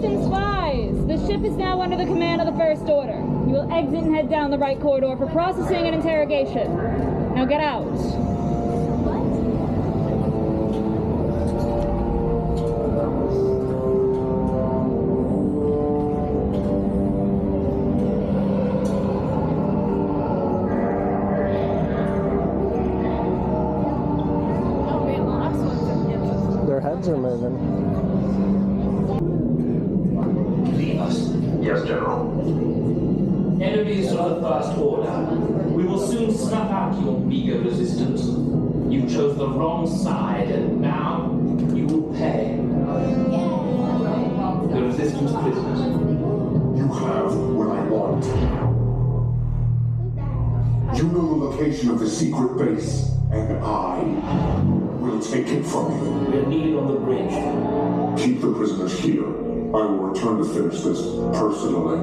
Resistance spies! The ship is now under the command of the First Order. You will exit and head down the right corridor for processing and interrogation. Now get out. Their heads are moving. Yes, General. Enemies of the First Order, we will soon snuff out your meager resistance. You chose the wrong side, and now you will pay. The resistance prisoners. You have what I want. You know the location of the secret base, and I will take it from you. We're needed on the bridge. Keep the prisoners here. I will return to finish this personally.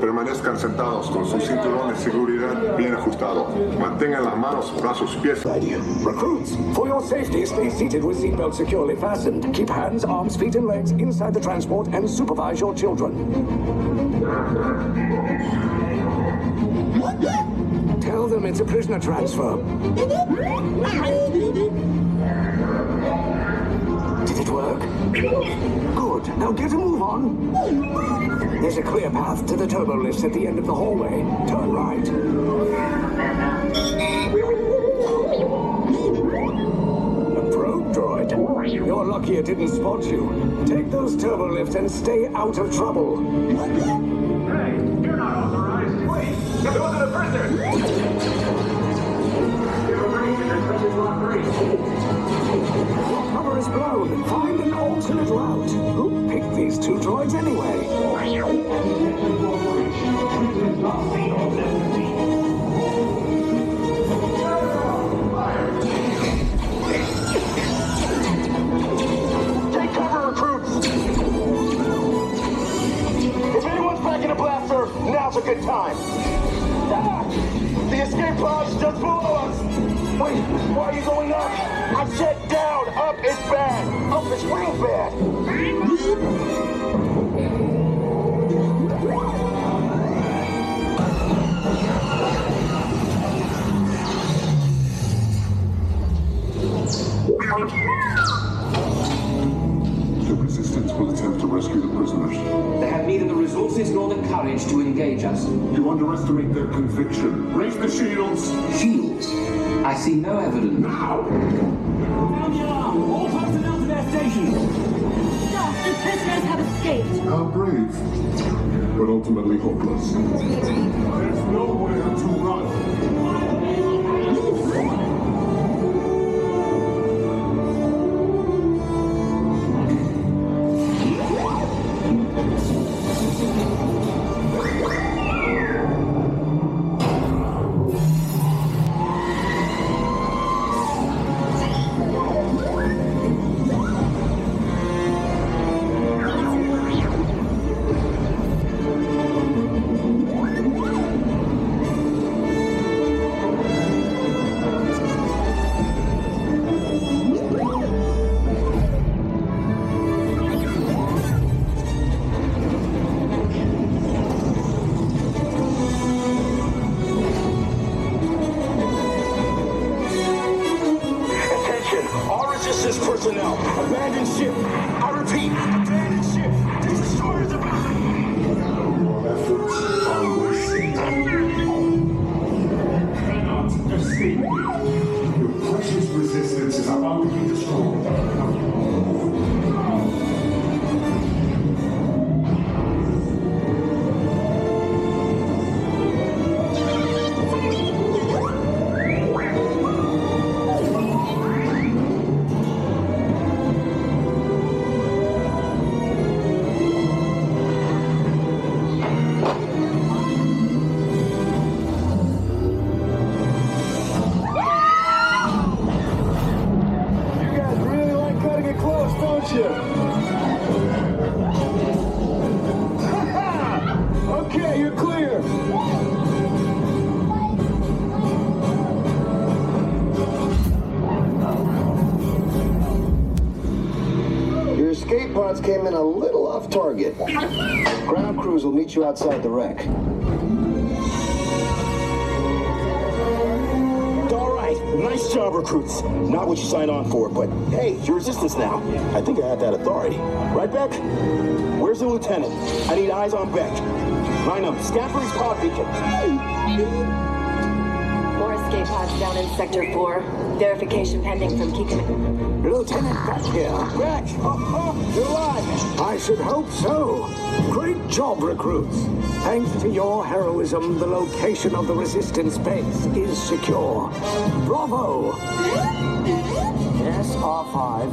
Permanezcan sentados con su cinturón de seguridad bien ajustado. Mantengan las manos, brazos, pies. Recruits, for your safety, stay seated with seatbelts securely fastened. Keep hands, arms, feet, and legs inside the transport and supervise your children. Tell them it's a prisoner transfer. Did it work? Good. Now get a move on. There's a clear path to the turbo lifts at the end of the hallway. Turn right. A probe droid. You're lucky it didn't spot you. Take those turbo lifts and stay out of trouble. Hey, you're not authorized. Wait, those are the prisoners. Cover is blown. Find an alternate route. Who picked these two droids anyway? Take cover, recruits! If anyone's packing a blaster, now's a good time. Ah! The escape pod's just below us! Wait, why are you going up? I said down! Up is bad! Up is real bad! The resistance will attempt to rescue the prisoners. They have neither the resources nor the courage to engage us. You underestimate their conviction. Raise the shields! Shields? I see no evidence. Now! Sound the alarm! All personnel to their stations! Sir, the prisoners have escaped. How brave, but ultimately hopeless. There's nowhere to run. pods came in a little off target. Ground crews will meet you outside the wreck. All right, nice job, recruits. Not what you signed on for, but hey, your resistance now. I think I have that authority. Right, Beck? Where's the lieutenant? I need eyes on Beck. Line up, scan for his pod beacon. More escape pods down in Sector 4. Verification pending from key command. Lieutenant Beck here. Beck! You're alive! I should hope so. Great job, recruits. Thanks to your heroism, the location of the resistance base is secure. Bravo! Yes, R5.